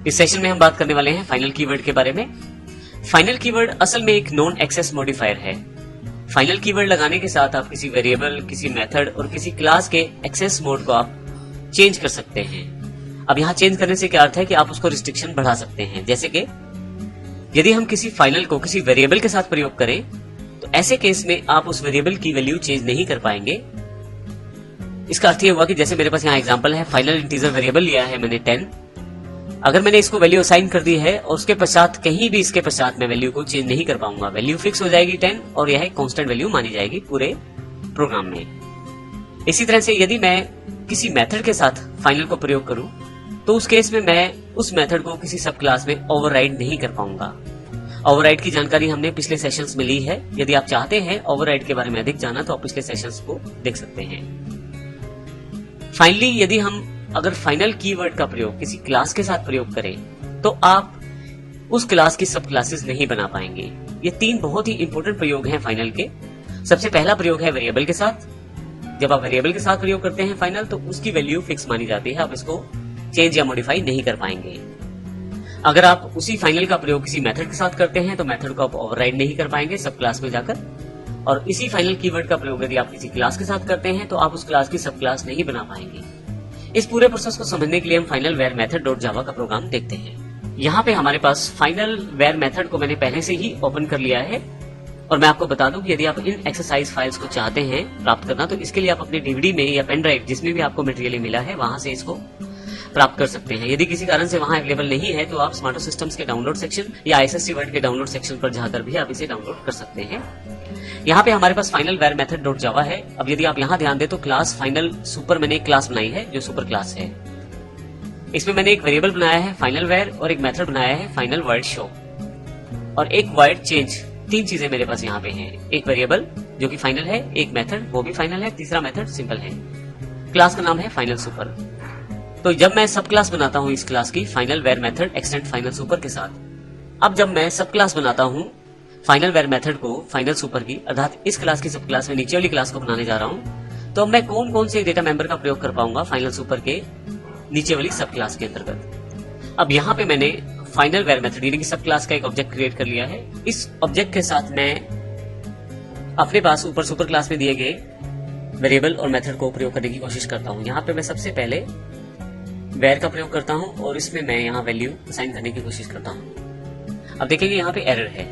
इस सेशन में हम बात करने वाले हैं फाइनल कीवर्ड के बारे में। फाइनल कीवर्ड असल में एक नॉन एक्सेस मॉडिफायर है। फाइनल कीवर्ड लगाने के साथ आप किसी वेरिएबल, किसी मेथड और किसी क्लास के एक्सेस मोड को आप चेंज कर सकते हैं। अब यहाँ चेंज करने से क्या अर्थ है कि आप उसको रिस्ट्रिक्शन बढ़ा सकते हैं। जैसे कि यदि हम किसी फाइनल को किसी वेरिएबल के साथ प्रयोग करें तो ऐसे केस में आप उस वेरिएबल की वैल्यू चेंज नहीं कर पाएंगे। इसका अर्थ ये हुआ कि जैसे मेरे पास यहाँ एग्जांपल है, फाइनल इंटीजर वेरिएबल लिया है मैंने 10। अगर मैंने इसको वैल्यू असाइन कर दी है और उसके पश्चात कहीं भी इसके पश्चात मैं वैल्यू को चेंज नहीं कर पाऊंगा, वैल्यू फिक्स हो जाएगी 10 और यह कांस्टेंट वैल्यू मानी जाएगी पूरे प्रोग्राम में। इसी तरह से यदि मैं किसी मेथड के साथ फाइनल को प्रयोग करूं तो उस केस में मैं उस मेथड को किसी सब क्लास में ओवरराइड नहीं कर पाऊंगा। ओवरराइड की जानकारी हमने पिछले सेशंस में ली है। यदि आप चाहते हैं ओवरराइड के बारे में अधिक जाना तो आप पिछले सेशंस को देख सकते हैं। फाइनली यदि हम अगर फाइनल कीवर्ड का प्रयोग किसी क्लास के साथ प्रयोग करें तो आप उस क्लास की सब क्लासेस नहीं बना पाएंगे। ये 3 बहुत ही इंपॉर्टेंट प्रयोग हैं फाइनल के। सबसे पहला प्रयोग है वेरिएबल के साथ। जब आप वेरिएबल के साथ प्रयोग करते हैं फाइनल तो उसकी वैल्यू फिक्स मानी जाती है, आप इसको चेंज या मॉडिफाई नहीं कर पाएंगे। अगर आप उसी फाइनल का प्रयोग किसी मेथड के साथ करते हैं तो मेथड को आप ओवरराइड नहीं कर पाएंगे सब क्लास में जाकर। और इसी फाइनल कीवर्ड का प्रयोग यदि आप किसी क्लास के साथ करते हैं तो आप उस क्लास की सब क्लास नहीं बना पाएंगे। इस पूरे प्रोसेस को समझने के लिए हम final where method dot Java का प्रोग्राम देखते हैं। यहाँ पे हमारे पास फाइनल वेयर मेथड को मैंने पहले से ही ओपन कर लिया है और मैं आपको बता दूं कि यदि आप इन एक्सरसाइज फाइल्स को चाहते हैं प्राप्त करना तो इसके लिए आप अपने डीवीडी में या पेन ड्राइव जिसमें भी आपको मटेरियल मिला है वहां से इसको प्राप्त कर सकते हैं। यदि किसी कारण से वहां अवेलेबल नहीं है तो आप स्मार्टो सिस्टम्स के डाउनलोड सेक्शन या आईएसएससी वर्ड के डाउनलोड सेक्शन पर जाकर भी आप इसे डाउनलोड कर सकते हैं। यहाँ पे हमारे पास final where method dot Java है। अब यदि आप यहाँ ध्यान दें तो क्लास फाइनल सुपर मैंने एक क्लास बनाई है जो सुपर क्लास है। इसमें मैंने एक वेरिएबल बनाया है फाइनल वेयर और एक मेथड बनाया है फाइनल वर्ड शो और एक वर्ड चेंज। 3 चीजें मेरे पास यहाँ पे हैं। एक वेरिएबल जो कि फाइनल है, एक मेथड वो भी फाइनल है, तीसरा मेथड सिंपल है। क्लास का नाम है फाइनल सुपर। तो जब मैं सब क्लास बनाता हूँ इस क्लास की final where method extend final super के साथ, अब जब मैं सब क्लास बनाता हूँ फाइनल वेयर मेथड को फाइनल सुपर की अर्थात इस क्लास की सब क्लास में नीचे वाली क्लास को बनाने जा रहा हूँ तो अब मैं कौन कौन से डेटा मेंबर का प्रयोग कर पाऊंगा फाइनल सुपर के नीचे वाली सब क्लास के अंतर्गत। अब यहाँ पे मैंने फाइनल वेयर मेथड यानी कि सब क्लास का एक ऑब्जेक्ट क्रिएट कर लिया है। इस ऑब्जेक्ट के साथ मैं अपने पास ऊपर सुपर क्लास में दिए गए वेरिएबल और मेथड को प्रयोग करने की कोशिश करता हूँ। यहाँ पे मैं सबसे पहले वेयर का प्रयोग करता हूँ और इसमें मैं यहाँ वैल्यू असाइन करने की कोशिश करता हूँ। अब देखेंगे यहाँ पे एरर है।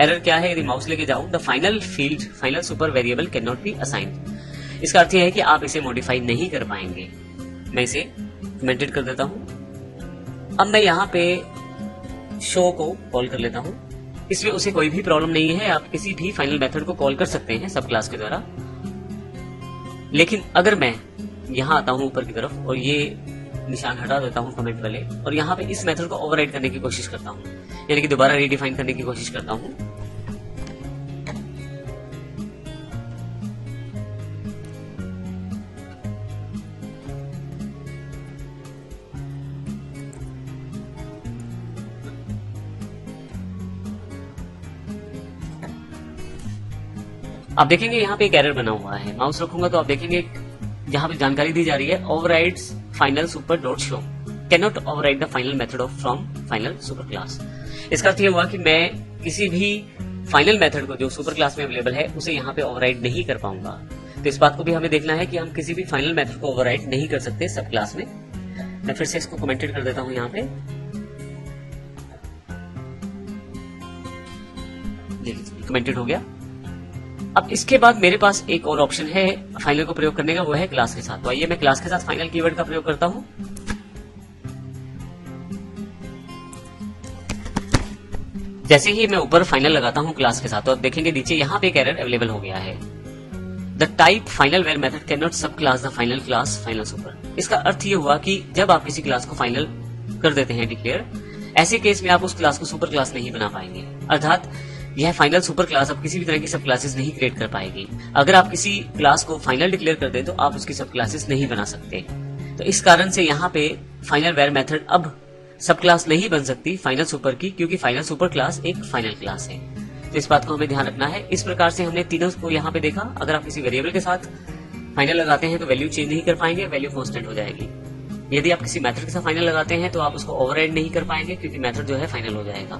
एरर क्या है? यदि माउस लेके जाऊं the final field final super variable can not be assigned. इसका अर्थ यह है कि आप इसे मॉडिफाई नहीं कर पाएंगे। मैं इसे कमेंटेड कर देता हूं। अब मैं यहाँ पे शो को कॉल कर लेता हूं। इसमें उसे कोई भी प्रॉब्लम नहीं है, आप किसी भी फाइनल मेथड को कॉल कर सकते हैं सब क्लास के द्वारा। लेकिन अगर मैं यहाँ आता हूं ऊपर की तरफ और ये निशान हटा देता हूं कमेंट वाले और यहाँ पे इस मेथड को ओवरराइड करने की कोशिश करता हूं यानी कि दोबारा रीडिफाइन करने की कोशिश करता हूं, आप देखेंगे यहाँ पे एक एरर बना हुआ है। माउस रखूंगा तो आप देखेंगे यहाँ पे जानकारी दी जा रही है overrides final super dot show can not override the final method of from final super class. इसका अर्थ यह हुआ कि मैं किसी भी फाइनल मेथड को जो सुपर क्लास में अवेलेबल है उसे यहाँ पे ओवरराइड नहीं कर पाऊंगा। तो इस बात को भी हमें देखना है कि हम किसी भी फाइनल मेथड को ओवरराइड नहीं कर सकते सब क्लास में। मैं फिर से इसको कमेंटेड कर देता हूँ यहाँ पे। कमेंटेड हो गया। अब इसके बाद मेरे पास एक और ऑप्शन है फाइनल को प्रयोग करने का, वो है क्लास के साथ। तो आइए मैं क्लास के साथ फाइनल कीवर्ड का प्रयोग करता हूं। जैसे ही मैं ऊपर फाइनल लगाता हूं क्लास के साथ तो आप देखेंगे नीचे यहाँ पे एक एरर अवेलेबल हो गया है। The type final where method can not subclass the final class final super. इसका अर्थ ये हुआ कि जब आप किसी क्लास को फाइनल कर देते हैं डिक्लेयर, ऐसे केस में आप उस क्लास को सुपर क्लास नहीं बना पाएंगे। अर्थात यह फाइनल सुपर क्लास अब किसी भी तरह की सब क्लासेस नहीं क्रिएट कर पाएगी। अगर आप किसी क्लास को फाइनल डिक्लेयर कर दे तो आप उसकी सब क्लासेस नहीं बना सकते। तो इस कारण से यहाँ पे फाइनल वेयर मेथड अब सब क्लास नहीं बन सकती फाइनल सुपर की, क्योंकि फाइनल सुपर क्लास एक फाइनल क्लास है। तो इस बात को हमें ध्यान रखना है। इस प्रकार से हमने तीनों को यहाँ पे देखा। अगर आप किसी वेरिएबल के साथ फाइनल लगाते हैं तो वैल्यू चेंज नहीं कर पाएंगे, वैल्यू कांस्टेंट हो जाएगी। यदि आप किसी मेथड के साथ फाइनल लगाते हैं तो आप उसको ओवरराइड नहीं कर पाएंगे, क्योंकि मेथड जो है फाइनल हो जाएगा।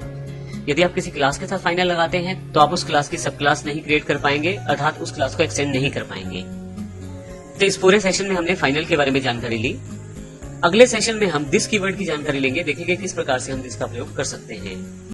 यदि आप किसी क्लास के साथ फाइनल लगाते हैं तो आप उस क्लास की सब क्लास नहीं क्रिएट कर पाएंगे, अर्थात उस क्लास को एक्सटेंड नहीं कर पाएंगे। तो इस पूरे सेशन में हमने फाइनल के बारे में जानकारी ली। अगले सेशन में हम दिस कीवर्ड की जानकारी लेंगे, देखेंगे किस प्रकार से हम दिस का प्रयोग कर सकते हैं।